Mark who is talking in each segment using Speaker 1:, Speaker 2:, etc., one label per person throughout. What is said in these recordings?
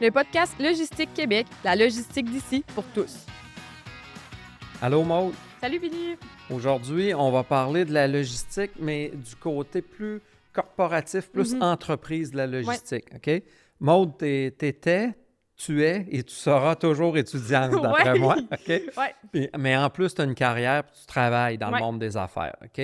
Speaker 1: le podcast Logistique Québec, la logistique d'ici pour tous.
Speaker 2: Allô Maude,
Speaker 1: Salut Billy!
Speaker 2: aujourd'hui on va parler de la logistique, mais du côté plus corporatif, plus entreprise de la logistique, OK? Maude, tu es et tu seras toujours étudiante, d'après moi, OK? Mais en plus, tu as une carrière et tu travailles dans le monde des affaires, OK?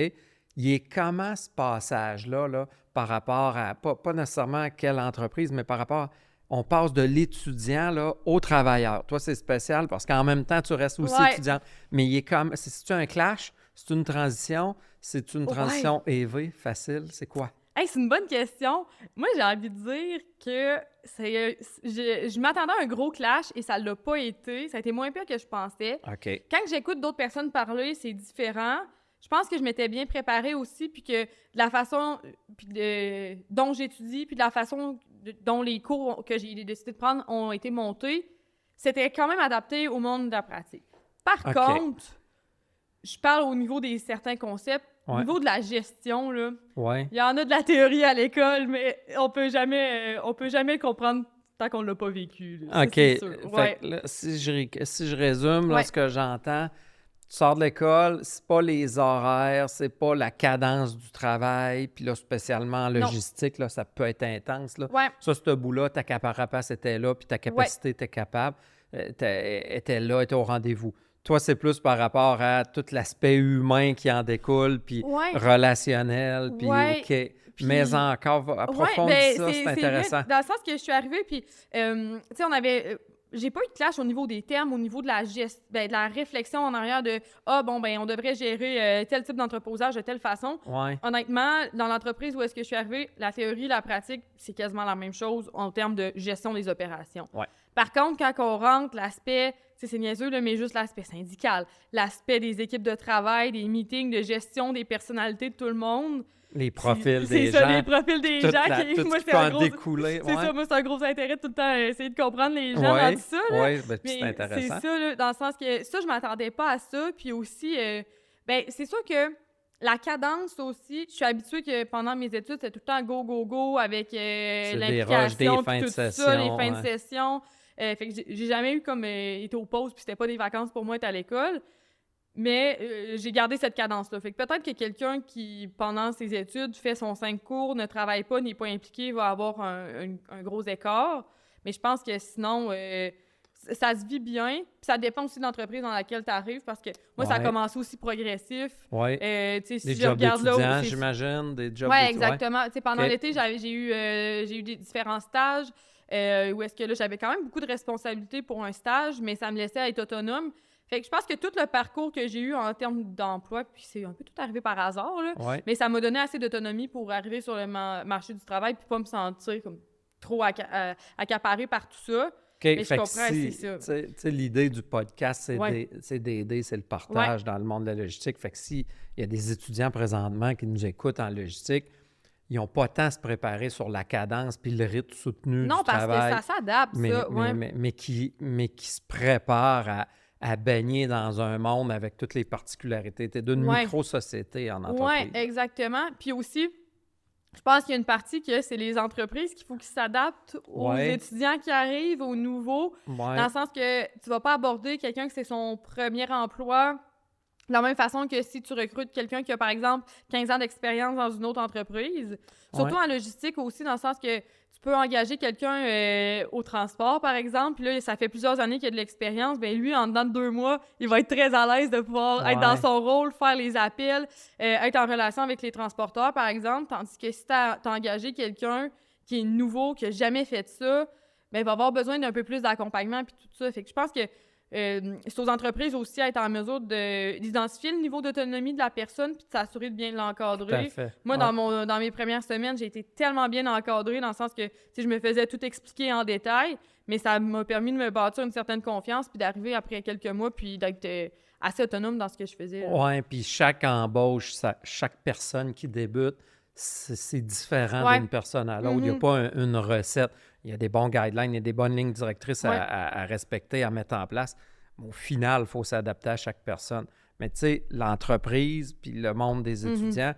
Speaker 2: Il est comment ce passage-là là, par rapport à, pas nécessairement à quelle entreprise, mais par rapport on passe de l'étudiant là, au travailleur. Toi, c'est spécial parce qu'en même temps, tu restes aussi étudiant. Mais il est comme, c'est-tu un clash? C'est une transition? C'est une transition EV facile? C'est quoi?
Speaker 1: Hey, c'est une bonne question. Moi, j'ai envie de dire que je m'attendais à un gros clash et ça l'a pas été. Ça a été moins pire que je pensais.
Speaker 2: OK.
Speaker 1: Quand j'écoute d'autres personnes parler, c'est différent. Je pense que je m'étais bien préparée aussi, puis que de la façon dont j'étudie, puis de la façon dont les cours que j'ai décidé de prendre ont été montés, c'était quand même adapté au monde de la pratique. Par contre, je parle au niveau des certains concepts. Au niveau de la gestion, là, il y en a de la théorie à l'école, mais on peut jamais le comprendre tant qu'on ne l'a pas vécu. Là.
Speaker 2: OK.
Speaker 1: Ça, c'est sûr.
Speaker 2: Fait que là, si je résume, là, ce que j'entends, tu sors de l'école, c'est pas les horaires, c'est pas la cadence du travail, puis là, spécialement en logistique, là, ça peut être intense. Là. Ça, ce bout-là, ta carapace était là, puis ta capacité était capable, était là, était au rendez-vous. Toi, c'est plus par rapport à tout l'aspect humain qui en découle, puis relationnel, puis mais encore, approfondis ça, c'est intéressant.
Speaker 1: Vrai, dans le sens que je suis arrivée, puis, tu sais, on avait... j'ai pas eu de clash au niveau des termes, au niveau de la de la réflexion en arrière de « Ah, bon, ben on devrait gérer tel type d'entreposage de telle façon. » Honnêtement, dans l'entreprise où est-ce que je suis arrivée, la théorie, la pratique, c'est quasiment la même chose en termes de gestion des opérations. Par contre, quand on rentre, l'aspect, c'est niaiseux, là, mais juste l'aspect syndical, l'aspect des équipes de travail, des meetings, de gestion des personnalités de tout le monde.
Speaker 2: Les profils des gens.
Speaker 1: C'est ça, les profils des gens.
Speaker 2: Moi, c'est un gros... découler.
Speaker 1: C'est ça, moi, c'est un gros intérêt de tout le temps essayer de comprendre les gens dans tout ça.
Speaker 2: Oui, ben, c'est intéressant.
Speaker 1: C'est ça, là, dans le sens que ça, je m'attendais pas à ça. Puis aussi, ben, c'est sûr que la cadence aussi, je suis habituée que pendant mes études, c'était tout le temps go, go, go avec l'implication, puis tout ça, les fins de session. Fait que j'ai jamais eu comme été aux pauses, puis c'était pas des vacances pour moi être à l'école. Mais j'ai gardé cette cadence-là. Fait que peut-être que quelqu'un qui, pendant ses études, fait son 5 cours, ne travaille pas, n'est pas impliqué, va avoir un gros écart. Mais je pense que sinon, ça se vit bien. Puis ça dépend aussi de l'entreprise dans laquelle tu arrives, parce que moi, ça a commencé aussi progressif.
Speaker 2: Si des jobs d'étudiants, j'imagine, des jobs
Speaker 1: exactement. Pendant l'été, j'ai eu des différents stages où est-ce que là, j'avais quand même beaucoup de responsabilités pour un stage, mais ça me laissait être autonome. Fait que je pense que tout le parcours que j'ai eu en termes d'emploi, puis c'est un peu tout arrivé par hasard, là, mais ça m'a donné assez d'autonomie pour arriver sur le marché du travail puis pas me sentir comme trop accaparée par tout ça. Mais je comprends, c'est ça.
Speaker 2: Tu sais, l'idée du podcast, c'est d'aider, c'est le partage dans le monde de la logistique. Fait que s'il y a des étudiants présentement qui nous écoutent en logistique, ils n'ont pas tant à se préparer sur la cadence puis le rythme soutenu du travail.
Speaker 1: Non, parce que ça s'adapte, ça.
Speaker 2: Mais qui se préparent à baigner dans un monde avec toutes les particularités. Tu es d'une micro-société en entreprise.
Speaker 1: Oui, exactement. Puis aussi, je pense qu'il y a une partie que c'est les entreprises qu'il faut qu'ils s'adaptent aux étudiants qui arrivent, aux nouveaux, dans le sens que tu vas pas aborder quelqu'un que c'est son premier emploi de la même façon que si tu recrutes quelqu'un qui a, par exemple, 15 ans d'expérience dans une autre entreprise. Surtout en logistique aussi, dans le sens que tu peux engager quelqu'un au transport, par exemple, puis là, ça fait plusieurs années qu'il a de l'expérience. Bien, lui, en dedans de 2 mois, il va être très à l'aise de pouvoir être dans son rôle, faire les appels, être en relation avec les transporteurs, par exemple. Tandis que si tu as engagé quelqu'un qui est nouveau, qui n'a jamais fait ça, bien, il va avoir besoin d'un peu plus d'accompagnement puis tout ça. Fait que je pense que c'est aux entreprises aussi à être en mesure d'identifier le niveau d'autonomie de la personne puis de s'assurer de bien l'encadrer. Moi, dans mes premières semaines, j'ai été tellement bien encadrée dans le sens que je me faisais tout expliquer en détail, mais ça m'a permis de me bâtir une certaine confiance puis d'arriver après quelques mois puis d'être assez autonome dans ce que je faisais.
Speaker 2: Oui, puis chaque embauche, chaque personne qui débute, c'est différent d'une personne à l'autre. Il n'y a pas une recette. Il y a des bons guidelines, il y a des bonnes lignes directrices à respecter, à mettre en place. Au final, il faut s'adapter à chaque personne. Mais tu sais, l'entreprise puis le monde des étudiants,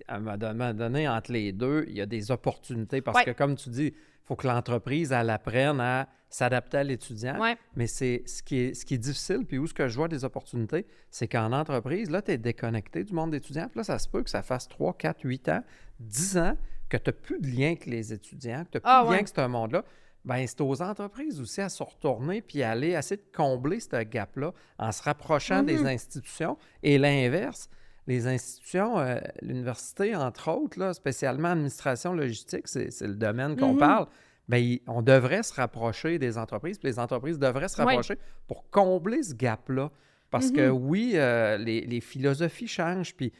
Speaker 2: à un moment donné, entre les deux, il y a des opportunités parce que, comme tu dis, faut que l'entreprise, elle apprenne à s'adapter à l'étudiant.
Speaker 1: Ouais.
Speaker 2: Mais c'est ce qui est difficile, puis où ce que je vois des opportunités, c'est qu'en entreprise, là, tu es déconnecté du monde d'étudiants. Puis là, ça se peut que ça fasse 3, 4, 8 ans, 10 ans que tu n'as plus de lien avec les étudiants, que tu n'as plus de lien avec ce monde-là. Bien, c'est aux entreprises aussi à se retourner puis aller essayer de combler ce gap-là en se rapprochant des institutions. Et l'inverse, les institutions, l'université, entre autres, là, spécialement administration logistique, c'est le domaine qu'on parle, bien, on devrait se rapprocher des entreprises, puis les entreprises devraient se rapprocher pour combler ce gap-là. Parce que oui, les philosophies changent, puis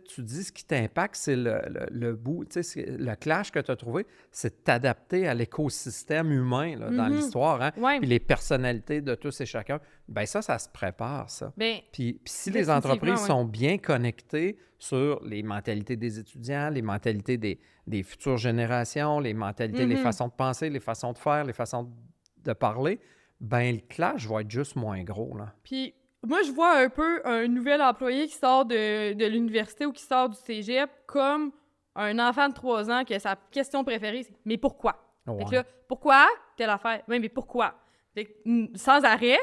Speaker 2: tu dis ce qui t'impacte, c'est le bout, le clash que tu as trouvé, c'est de t'adapter à l'écosystème humain là, dans l'histoire, hein? Puis les personnalités de tous et chacun. Bien ça se prépare, ça. Puis si les entreprises sont bien connectées sur les mentalités des étudiants, les mentalités des futures générations, les mentalités, les façons de penser, les façons de faire, les façons de parler, bien le clash va être juste moins gros, là.
Speaker 1: Puis moi, je vois un peu un nouvel employé qui sort de l'université ou qui sort du cégep comme un enfant de 3 ans que sa question préférée, c'est « mais pourquoi? » Fait que là, pourquoi telle affaire? Oui, mais pourquoi? Fait que, sans arrêt.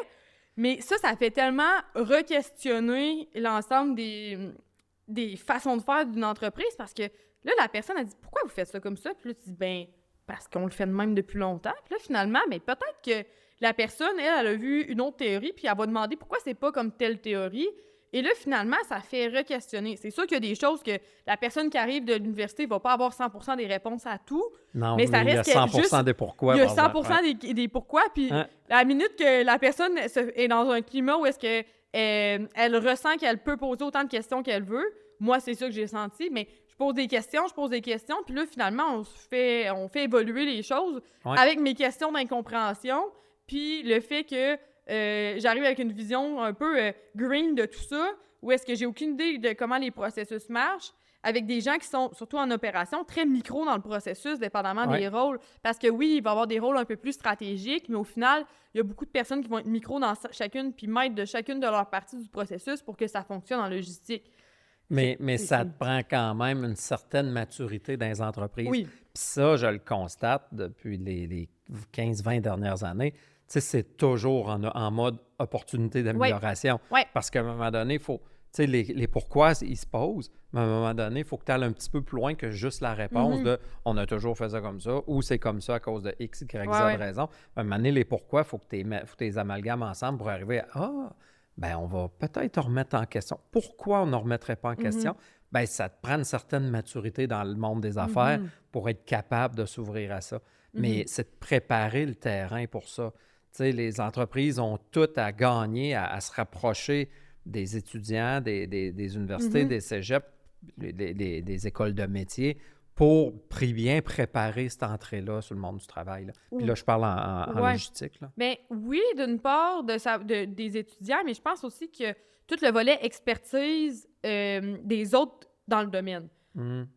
Speaker 1: Mais ça fait tellement re-questionner l'ensemble des façons de faire d'une entreprise parce que là, la personne a dit « pourquoi vous faites ça comme ça? » Puis là, tu dis « ben parce qu'on le fait de même depuis longtemps. » Puis là, finalement, mais peut-être que la personne, elle a vu une autre théorie, puis elle va demander pourquoi c'est pas comme telle théorie. Et là, finalement, ça fait re-questionner. C'est sûr qu'il y a des choses que la personne qui arrive de l'université va pas avoir 100% des réponses à tout.
Speaker 2: Non,
Speaker 1: mais ça reste
Speaker 2: il y a 100% des pourquoi.
Speaker 1: Il y a 100% des pourquoi. Puis la minute que la personne est dans un climat où est-ce que elle ressent qu'elle peut poser autant de questions qu'elle veut, moi, c'est ça que j'ai senti, mais je pose des questions, puis là, finalement, on fait évoluer les choses avec mes questions d'incompréhension. Puis le fait que j'arrive avec une vision un peu green de tout ça, où est-ce que j'ai aucune idée de comment les processus marchent, avec des gens qui sont, surtout en opération, très micro dans le processus, dépendamment des rôles. Parce que oui, il va y avoir des rôles un peu plus stratégiques, mais au final, il y a beaucoup de personnes qui vont être micro dans chacune, puis maîtres de chacune de leurs parties du processus pour que ça fonctionne en logistique.
Speaker 2: Mais ça te prend quand même une certaine maturité dans les entreprises.
Speaker 1: Oui.
Speaker 2: Puis ça, je le constate depuis les 15-20 dernières années. Tu sais, c'est toujours en mode opportunité d'amélioration.
Speaker 1: Oui.
Speaker 2: Parce qu'à un moment donné, il faut... Tu sais, les pourquoi, ils se posent, mais à un moment donné, il faut que tu ailles un petit peu plus loin que juste la réponse de « on a toujours fait ça comme ça » ou « c'est comme ça à cause de X, Y, Z raison ». À un moment donné, les pourquoi, il faut que tu les amalgames ensemble pour arriver à « ah, bien, on va peut-être remettre en question. » Pourquoi on ne remettrait pas en question? Bien, ça te prend une certaine maturité dans le monde des affaires pour être capable de s'ouvrir à ça. Mais c'est de préparer le terrain pour ça. Tu sais, les entreprises ont tout à gagner à se rapprocher des étudiants, des universités, des cégeps, des écoles de métier pour bien préparer cette entrée-là sur le monde du travail. Là. Puis là, je parle en logistique. Là.
Speaker 1: Bien, oui, d'une part des étudiants, mais je pense aussi que tout le volet expertise des autres dans le domaine.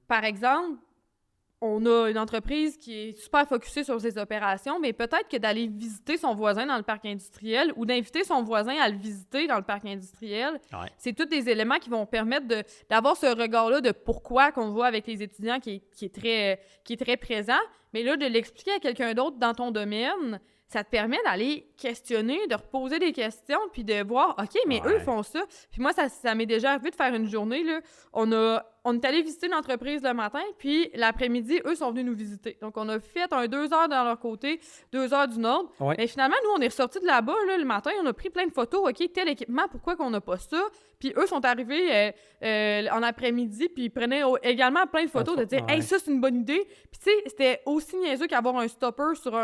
Speaker 1: Par exemple, on a une entreprise qui est super focusée sur ses opérations, mais peut-être que d'aller visiter son voisin dans le parc industriel ou d'inviter son voisin à le visiter dans le parc industriel, c'est tous des éléments qui vont permettre d'avoir ce regard-là de pourquoi qu'on voit avec les étudiants qui est très présent. Mais là, de l'expliquer à quelqu'un d'autre dans ton domaine, ça te permet d'aller questionner, de reposer des questions, puis de voir, OK, mais eux font ça. Puis moi, ça m'est déjà arrivé de faire une journée, là. On est allé visiter une entreprise le matin, puis l'après-midi, eux sont venus nous visiter. Donc, on a fait 2 heures de leur côté, 2 heures du nôtre. Mais finalement, nous, on est ressortis de là-bas, là, le matin, on a pris plein de photos. OK, tel équipement, pourquoi qu'on n'a pas ça? Puis eux sont arrivés en après-midi, puis ils prenaient également plein de photos de dire « Hey, ça, c'est une bonne idée! » Puis tu sais, c'était aussi niaiseux qu'avoir un stopper sur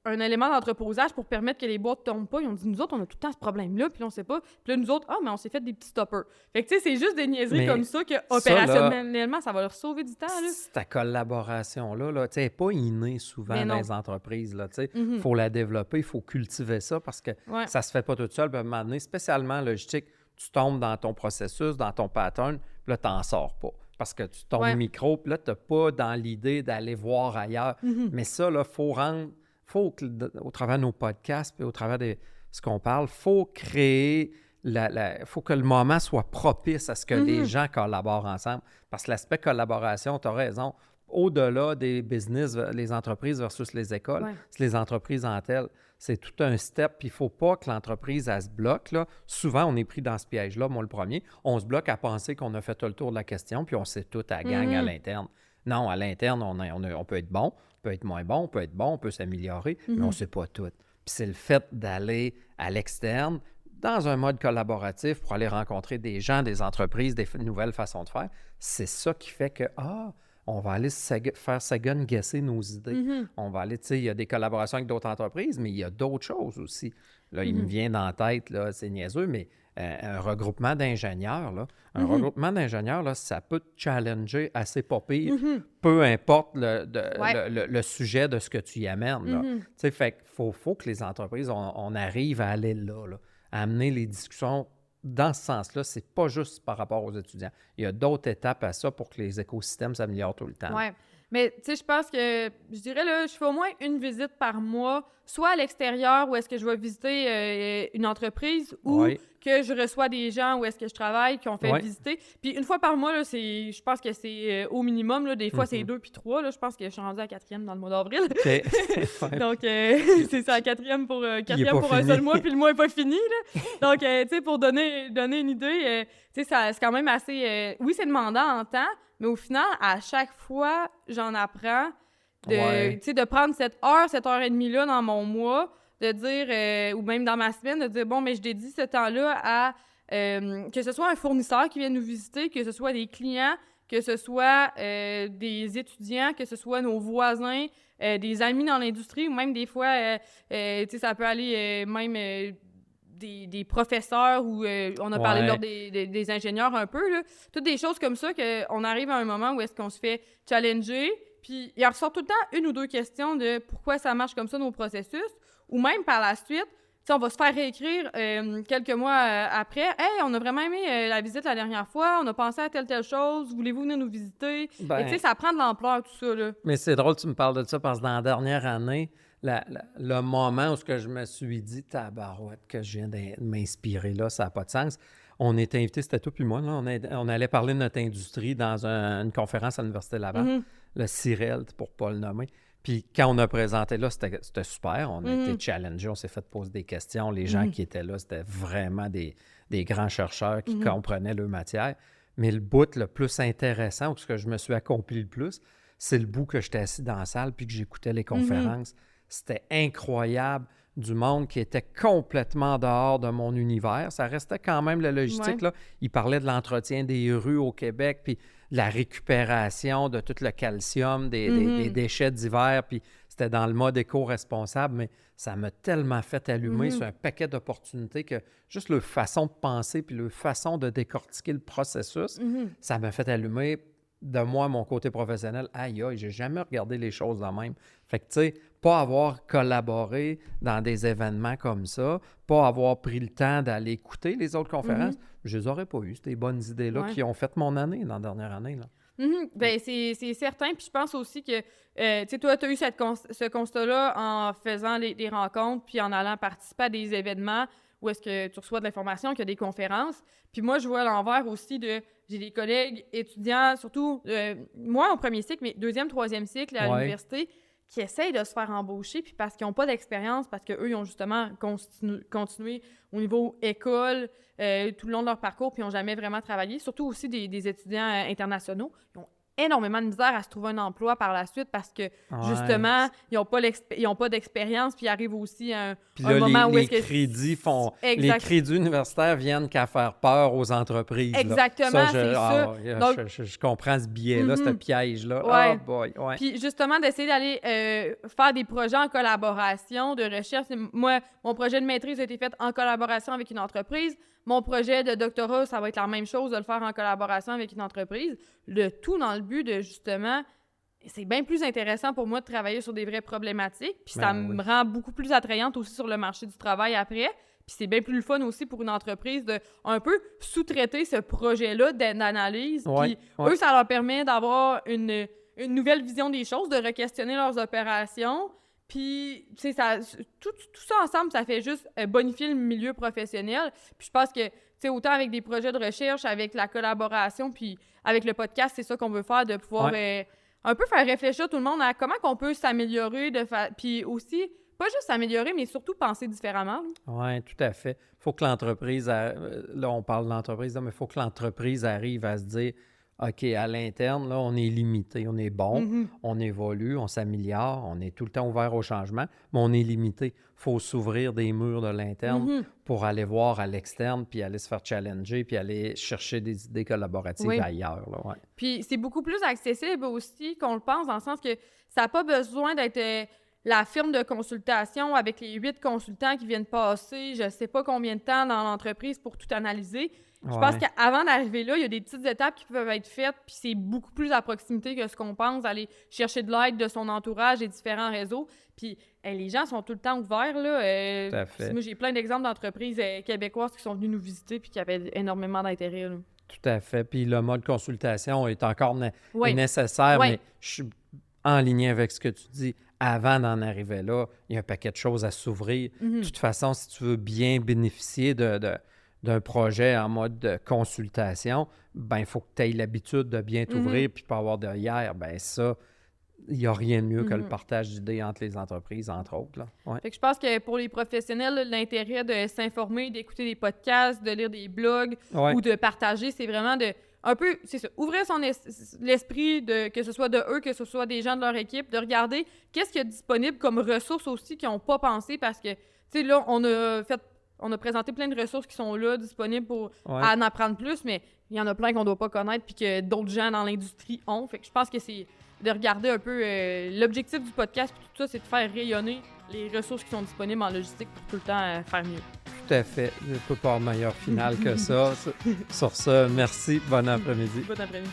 Speaker 1: un élément d'entreposage pour permettre que les boîtes ne tombent pas. Ils ont dit « Nous autres, on a tout le temps ce problème-là, puis on sait pas. » Puis là, nous autres, mais on s'est fait des petits stoppers. Fait que tu sais, c'est juste des niaiseries comme ça que opérationnellement, ça va leur sauver du temps. Là.
Speaker 2: Ta collaboration-là, là, tu sais, elle n'est pas innée souvent dans les entreprises. Il faut la développer, il faut cultiver ça parce que ça se fait pas tout seul. Puis à un moment donné, spécialement en logistique, tu tombes dans ton processus, dans ton pattern, puis là, tu n'en sors pas. Parce que tu tombes micro, puis là, tu n'as pas dans l'idée d'aller voir ailleurs. Mais ça, il faut au travers de nos podcasts, puis au travers de ce qu'on parle, il faut créer, faut que le moment soit propice à ce que les gens collaborent ensemble. Parce que l'aspect collaboration, tu as raison, au-delà des business, les entreprises versus les écoles, c'est les entreprises en telles. C'est tout un step, puis il ne faut pas que l'entreprise, elle se bloque. Là. Souvent, on est pris dans ce piège-là, moi le premier. On se bloque à penser qu'on a fait tout le tour de la question, puis on sait tout à gang à l'interne. Non, à l'interne, on peut être bon, on peut être moins bon, on peut s'améliorer, mais on ne sait pas tout. Puis c'est le fait d'aller à l'externe, dans un mode collaboratif, pour aller rencontrer des gens, des entreprises, des nouvelles façons de faire. C'est ça qui fait que, on va aller faire second-guesser nos idées. On va aller, tu sais, il y a des collaborations avec d'autres entreprises, mais il y a d'autres choses aussi. Là, il me vient dans la tête, là, c'est niaiseux, mais un regroupement d'ingénieurs, là, ça peut te challenger assez pas pire, peu importe le sujet de ce que tu y amènes. Là. Tu sais, fait qu'il faut que les entreprises, on arrive à aller là, à amener les discussions dans ce sens-là. C'est pas juste par rapport aux étudiants. Il y a d'autres étapes à ça pour que les écosystèmes s'améliorent tout le temps.
Speaker 1: Oui. Mais, tu sais, je pense que, je dirais, là, je fais au moins une visite par mois, soit à l'extérieur où est-ce que je vais visiter une entreprise ou que je reçois des gens où est-ce que je travaille qui ont fait visiter. Puis une fois par mois, là, je pense que c'est au minimum. Là, des fois, c'est 2 puis 3. Là, je pense que je suis rendue à 4e dans le mois d'avril. Donc, c'est ça, 4e pour un seul mois, puis le mois n'est pas fini. Là. Donc, tu sais, pour donner une idée, tu sais, c'est quand même assez... oui, c'est demandant en temps, mais au final, à chaque fois, j'en apprends de prendre cette heure et demie-là dans mon mois, de dire, ou même dans ma semaine, de dire, bon, mais je dédie ce temps-là à que ce soit un fournisseur qui vient nous visiter, que ce soit des clients, que ce soit des étudiants, que ce soit nos voisins, des amis dans l'industrie, ou même des fois, tu sais, ça peut aller même... Des professeurs ou on a parlé lors des ingénieurs un peu, là. Toutes des choses comme ça qu'on arrive à un moment où est-ce qu'on se fait challenger, puis il en ressort tout le temps une ou deux questions de pourquoi ça marche comme ça nos processus, ou même par la suite, on va se faire réécrire quelques mois après. « Hey, on a vraiment aimé la visite la dernière fois, on a pensé à telle chose, voulez-vous venir nous visiter? » Tu sais, ça prend de l'ampleur tout ça, là.
Speaker 2: Mais c'est drôle que tu me parles de ça parce que dans la dernière année, le moment où je me suis dit, tabarouette, que je viens de m'inspirer là, ça n'a pas de sens. On était invités, c'était toi puis moi, là, on allait parler de notre industrie dans une conférence à l'Université Laval, le CIREL, pour ne pas le nommer. Puis quand on a présenté là, c'était super. On a été challengés, on s'est fait poser des questions. Les gens qui étaient là, c'était vraiment des grands chercheurs qui comprenaient leur matière. Mais le bout le plus intéressant, ou ce que je me suis accompli le plus, c'est le bout que j'étais assis dans la salle puis que j'écoutais les conférences. C'était incroyable, du monde qui était complètement dehors de mon univers. Ça restait quand même la logistique, là. Il parlait de l'entretien des rues au Québec, puis de la récupération de tout le calcium, des déchets d'hiver, puis c'était dans le mode éco-responsable, mais ça m'a tellement fait allumer sur un paquet d'opportunités que juste leur façon de penser puis leur façon de décortiquer le processus, ça m'a fait allumer de moi, mon côté professionnel. Aïe, j'ai jamais regardé les choses de même. Fait que, tu sais, pas avoir collaboré dans des événements comme ça, pas avoir pris le temps d'aller écouter les autres conférences, je les aurais pas eues, ces bonnes idées-là qui ont fait mon année, dans la dernière année, là.
Speaker 1: Bien, c'est certain. Puis je pense aussi que, tu sais, toi, tu as eu ce constat-là en faisant des rencontres puis en allant participer à des événements où est-ce que tu reçois de l'information, qu'il y a des conférences. Puis moi, je vois à l'envers aussi j'ai des collègues étudiants, surtout, moi, en premier cycle, mais deuxième, troisième cycle à l'université, qui essayent de se faire embaucher, puis parce qu'ils n'ont pas d'expérience, parce qu'eux, ils ont justement continué au niveau école tout le long de leur parcours, puis ils n'ont jamais vraiment travaillé. Surtout aussi des étudiants internationaux. Ils ont énormément de misère à se trouver un emploi par la suite parce que, justement, ils n'ont pas d'expérience, puis ils arrivent aussi à un moment où est-ce que...
Speaker 2: Les crédits universitaires viennent qu'à faire peur aux entreprises.
Speaker 1: Exactement,
Speaker 2: là.
Speaker 1: c'est ça. Donc,
Speaker 2: je comprends ce biais-là, ce piège-là.
Speaker 1: Puis justement, d'essayer d'aller faire des projets en collaboration, de recherche. Moi, mon projet de maîtrise a été fait en collaboration avec une entreprise. Mon projet de doctorat, ça va être la même chose, de le faire en collaboration avec une entreprise. Le tout dans le but de, justement, c'est bien plus intéressant pour moi de travailler sur des vraies problématiques, puis ça me rend beaucoup plus attrayante aussi sur le marché du travail après. Puis c'est bien plus le fun aussi pour une entreprise de un peu sous-traiter ce projet-là d'analyse. Puis eux, ça leur permet d'avoir une nouvelle vision des choses, de re-questionner leurs opérations. Puis, tu sais, tout ça ensemble, ça fait juste bonifier le milieu professionnel. Puis je pense que, tu sais, autant avec des projets de recherche, avec la collaboration, puis avec le podcast, c'est ça qu'on veut faire, de pouvoir un peu faire réfléchir tout le monde à comment qu'on peut s'améliorer, puis aussi, pas juste s'améliorer, mais surtout penser différemment.
Speaker 2: Oui, tout à fait. Il faut que l'entreprise, là, on parle d'entreprise, mais il faut que l'entreprise arrive à se dire, OK, à l'interne, là, on est limité, on est bon, on évolue, on s'améliore, on est tout le temps ouvert au changement, mais on est limité. Il faut s'ouvrir des murs de l'interne pour aller voir à l'externe, puis aller se faire challenger, puis aller chercher des idées collaboratives ailleurs. Là, ouais.
Speaker 1: Puis c'est beaucoup plus accessible aussi qu'on le pense, dans le sens que ça n'a pas besoin d'être la firme de consultation avec les 8 consultants qui viennent passer je ne sais pas combien de temps dans l'entreprise pour tout analyser. Je pense qu'avant d'arriver là, il y a des petites étapes qui peuvent être faites, puis c'est beaucoup plus à proximité que ce qu'on pense, aller chercher de l'aide de son entourage et différents réseaux. Puis les gens sont tout le temps ouverts, là.
Speaker 2: Tout à fait.
Speaker 1: Moi, j'ai plein d'exemples d'entreprises québécoises qui sont venues nous visiter puis qui avaient énormément d'intérêt, là.
Speaker 2: Tout à fait. Puis le mode consultation est encore nécessaire, mais je suis en lien avec ce que tu dis. Avant d'en arriver là, il y a un paquet de choses à s'ouvrir. De toute façon, si tu veux bien bénéficier d'un projet en mode de consultation, ben il faut que tu aies l'habitude de bien t'ouvrir puis pas avoir de hier. Ben ça, il n'y a rien de mieux que le partage d'idées entre les entreprises, entre autres. Là. Ouais.
Speaker 1: Fait que je pense que pour les professionnels, l'intérêt de s'informer, d'écouter des podcasts, de lire des blogs ou de partager, c'est vraiment un peu, c'est ça, ouvrir l'esprit, que ce soit de eux, que ce soit des gens de leur équipe, de regarder qu'est-ce qu'il y a disponible comme ressources aussi qu'ils n'ont pas pensé, parce que, tu sais, là, on a présenté plein de ressources qui sont là, disponibles pour en apprendre plus, mais il y en a plein qu'on ne doit pas connaître puis que d'autres gens dans l'industrie ont. Fait que je pense que c'est de regarder un peu l'objectif du podcast puis tout ça, c'est de faire rayonner les ressources qui sont disponibles en logistique pour tout le temps faire mieux.
Speaker 2: Tout à fait. Je ne peux pas avoir meilleur final que ça. Sur ça, merci. Bon après-midi.
Speaker 1: Bon après-midi.